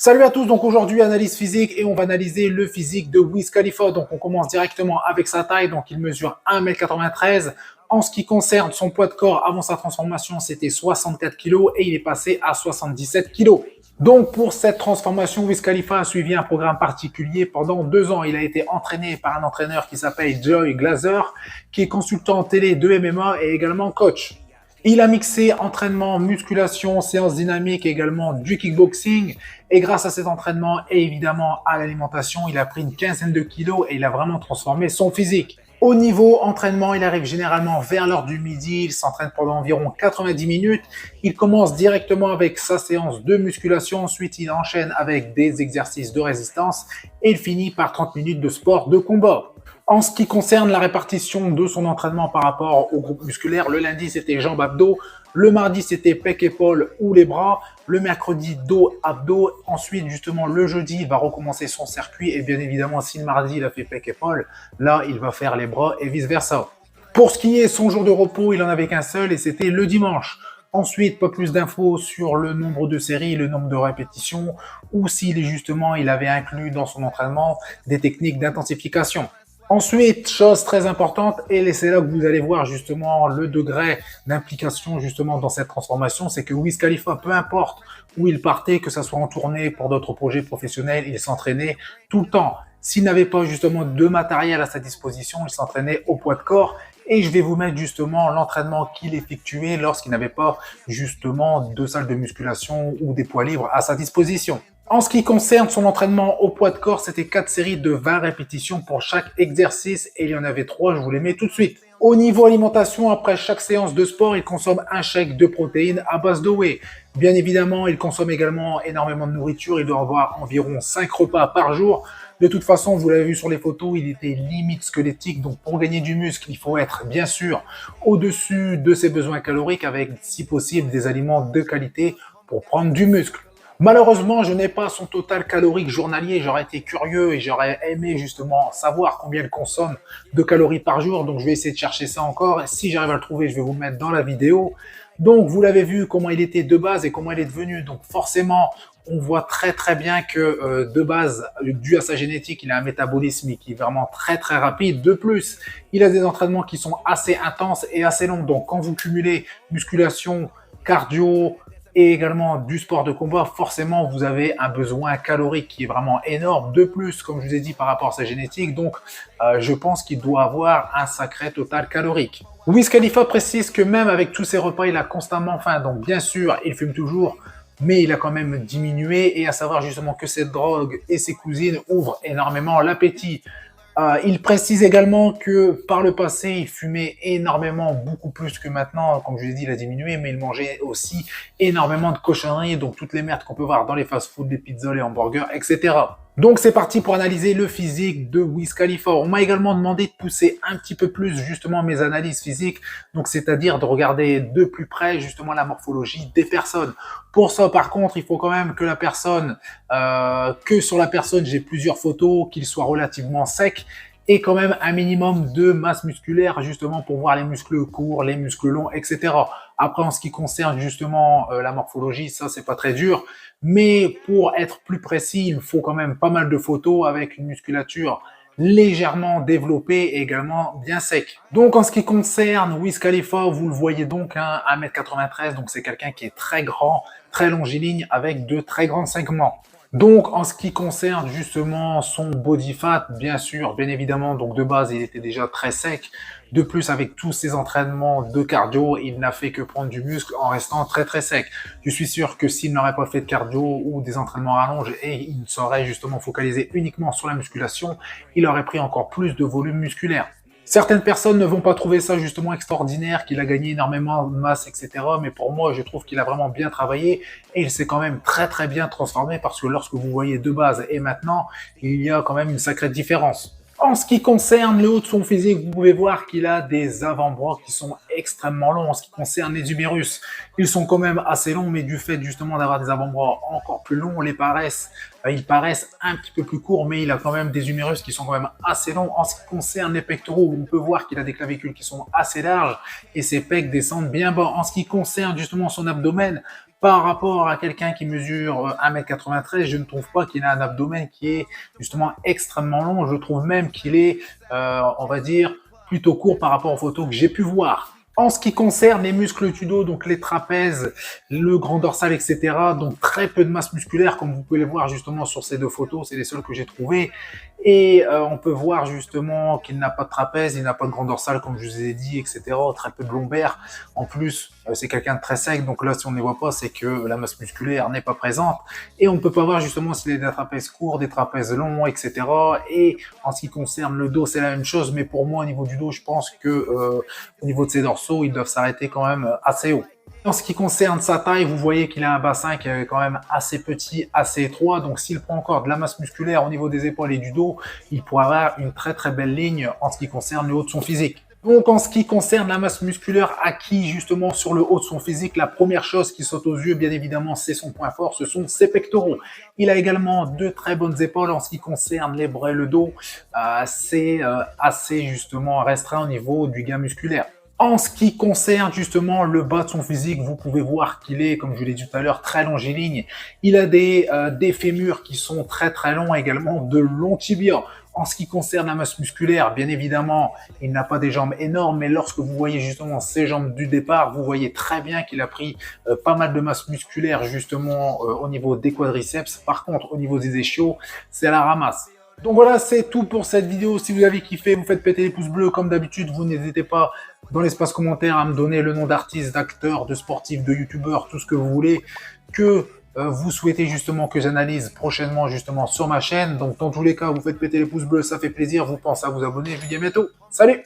Salut à tous, donc aujourd'hui analyse physique et on va analyser le physique de Wiz Khalifa. Donc on commence directement avec sa taille, donc il mesure 1m93. En ce qui concerne son poids de corps avant sa transformation, c'était 64 kg et il est passé à 77 kg. Donc pour cette transformation, Wiz Khalifa a suivi un programme particulier pendant 2 ans. Il a été entraîné par un entraîneur qui s'appelle Joy Glazer, qui est consultant télé de MMA et également coach. Il a mixé entraînement, musculation, séances dynamiques et également du kickboxing. Et grâce à cet entraînement et évidemment à l'alimentation, il a pris une quinzaine de kilos et il a vraiment transformé son physique. Au niveau entraînement, il arrive généralement vers l'heure du midi. Il s'entraîne pendant environ 90 minutes. Il commence directement avec sa séance de musculation. Ensuite, il enchaîne avec des exercices de résistance et il finit par 30 minutes de sport de combat. En ce qui concerne la répartition de son entraînement par rapport au groupe musculaire, le lundi c'était jambes abdos, le mardi c'était pec épaules ou les bras, le mercredi dos abdos, ensuite justement le jeudi il va recommencer son circuit et bien évidemment si le mardi il a fait pec épaules, là il va faire les bras et vice versa. Pour ce qui est son jour de repos, il en avait qu'un seul et c'était le dimanche. Ensuite, pas plus d'infos sur le nombre de séries, le nombre de répétitions ou s'il justement il avait inclus dans son entraînement des techniques d'intensification. Ensuite, chose très importante, et c'est là que vous allez voir justement le degré d'implication justement dans cette transformation, c'est que Wiz Khalifa, peu importe où il partait, que ce soit en tournée pour d'autres projets professionnels, il s'entraînait tout le temps. S'il n'avait pas justement de matériel à sa disposition, il s'entraînait au poids de corps. Et je vais vous mettre justement l'entraînement qu'il effectuait lorsqu'il n'avait pas justement de salle de musculation ou des poids libres à sa disposition. En ce qui concerne son entraînement au poids de corps, c'était 4 séries de 20 répétitions pour chaque exercice et il y en avait 3, je vous les mets tout de suite. Au niveau alimentation, après chaque séance de sport, il consomme un shake de protéines à base de whey. Bien évidemment, il consomme également énormément de nourriture, il doit avoir environ 5 repas par jour. De toute façon, vous l'avez vu sur les photos, il était limite squelettique. Donc, pour gagner du muscle, il faut être bien sûr au-dessus de ses besoins caloriques avec, si possible, des aliments de qualité pour prendre du muscle. Malheureusement, je n'ai pas son total calorique journalier. J'aurais été curieux et j'aurais aimé justement savoir combien il consomme de calories par jour. Donc, je vais essayer de chercher ça encore. Et si j'arrive à le trouver, je vais vous le mettre dans la vidéo. Donc, vous l'avez vu comment il était de base et comment il est devenu. Donc, forcément, on voit très bien que de base, dû à sa génétique, il a un métabolisme qui est vraiment très rapide. De plus, il a des entraînements qui sont assez intenses et assez longs. Donc, quand vous cumulez musculation, cardio, et également du sport de combat, forcément, vous avez un besoin calorique qui est vraiment énorme. De plus, comme je vous ai dit, par rapport à sa génétique, donc je pense qu'il doit avoir un sacré total calorique. Wiz Khalifa précise que même avec tous ses repas, il a constamment faim. Donc bien sûr, il fume toujours, mais il a quand même diminué. Et à savoir justement que cette drogue et ses cousines ouvrent énormément l'appétit. Il précise également que par le passé, il fumait énormément, beaucoup plus que maintenant. Comme je vous ai dit, il a diminué, mais il mangeait aussi énormément de cochonneries, donc toutes les merdes qu'on peut voir dans les fast-food, les pizzas, les hamburgers, etc. Donc c'est parti pour analyser le physique de Wiz Khalifa. On m'a également demandé de pousser un petit peu plus justement mes analyses physiques, donc c'est-à-dire de regarder de plus près justement la morphologie des personnes. Pour ça, par contre, il faut quand même que sur la personne, j'ai plusieurs photos, qu'il soit relativement sec et quand même un minimum de masse musculaire justement pour voir les muscles courts, les muscles longs, etc. Après, en ce qui concerne justement la morphologie, ça c'est pas très dur, mais pour être plus précis, il faut quand même pas mal de photos avec une musculature légèrement développée et également bien sec. Donc en ce qui concerne Wiz Khalifa, vous le voyez donc, 1m93, donc c'est quelqu'un qui est très grand, très longiligne avec de très grands segments. Donc, en ce qui concerne justement son body fat, bien sûr, bien évidemment, donc de base, il était déjà très sec. De plus, avec tous ses entraînements de cardio, il n'a fait que prendre du muscle en restant très sec. Je suis sûr que s'il n'aurait pas fait de cardio ou des entraînements à rallonge et il serait justement focalisé uniquement sur la musculation, il aurait pris encore plus de volume musculaire. Certaines personnes ne vont pas trouver ça justement extraordinaire, qu'il a gagné énormément de masse, etc. Mais pour moi, je trouve qu'il a vraiment bien travaillé et il s'est quand même très bien transformé parce que lorsque vous voyez de base et maintenant, il y a quand même une sacrée différence. En ce qui concerne le haut de son physique, vous pouvez voir qu'il a des avant-bras qui sont extrêmement longs. En ce qui concerne les humérus, ils sont quand même assez longs, mais du fait justement d'avoir des avant-bras encore plus longs, ils paraissent un petit peu plus courts, mais il a quand même des humérus qui sont quand même assez longs. En ce qui concerne les pectoraux, on peut voir qu'il a des clavicules qui sont assez larges et ses pecs descendent bien bas. En ce qui concerne justement son abdomen, Par rapport à quelqu'un qui mesure 1m93, je ne trouve pas qu'il a un abdomen qui est justement extrêmement long. Je trouve même qu'il est, on va dire, plutôt court par rapport aux photos que j'ai pu voir. En ce qui concerne les muscles du dos, donc les trapèzes, le grand dorsal, etc., donc très peu de masse musculaire, comme vous pouvez le voir justement sur ces deux photos, c'est les seules que j'ai trouvées. Et on peut voir justement qu'il n'a pas de trapèze, il n'a pas de grand dorsal, comme je vous ai dit, etc., très peu de lombaire. En plus, c'est quelqu'un de très sec, donc là, si on ne les voit pas, c'est que la masse musculaire n'est pas présente. Et on ne peut pas voir justement s'il a des trapèzes courts, des trapèzes longs, etc. Et en ce qui concerne le dos, c'est la même chose, mais pour moi, au niveau du dos, je pense que au niveau de ses dorsaux, ils doivent s'arrêter quand même assez haut. En ce qui concerne sa taille, vous voyez qu'il a un bassin qui est quand même assez petit, assez étroit. Donc s'il prend encore de la masse musculaire au niveau des épaules et du dos, il pourra avoir une très très belle ligne en ce qui concerne le haut de son physique. Donc en ce qui concerne la masse musculaire acquis justement sur le haut de son physique, la première chose qui saute aux yeux, bien évidemment, c'est son point fort, ce sont ses pectoraux. Il a également de très bonnes épaules en ce qui concerne les bras et le dos. C'est assez justement restreint au niveau du gain musculaire. En ce qui concerne justement le bas de son physique, vous pouvez voir qu'il est, comme je l'ai dit tout à l'heure, très longiligne. Il a des fémurs qui sont très très longs, également de longs tibias. En ce qui concerne la masse musculaire, bien évidemment, il n'a pas des jambes énormes, mais lorsque vous voyez justement ses jambes du départ, vous voyez très bien qu'il a pris pas mal de masse musculaire justement au niveau des quadriceps. Par contre, au niveau des ischios, c'est à la ramasse. Donc voilà, c'est tout pour cette vidéo. Si vous avez kiffé, vous faites péter les pouces bleus. Comme d'habitude, vous n'hésitez pas dans l'espace commentaire à me donner le nom d'artiste, d'acteur, de sportif, de youtubeur, tout ce que vous voulez, que vous souhaitez justement que j'analyse prochainement justement sur ma chaîne. Donc dans tous les cas, vous faites péter les pouces bleus, ça fait plaisir. Vous pensez à vous abonner. Je vous dis à bientôt. Salut!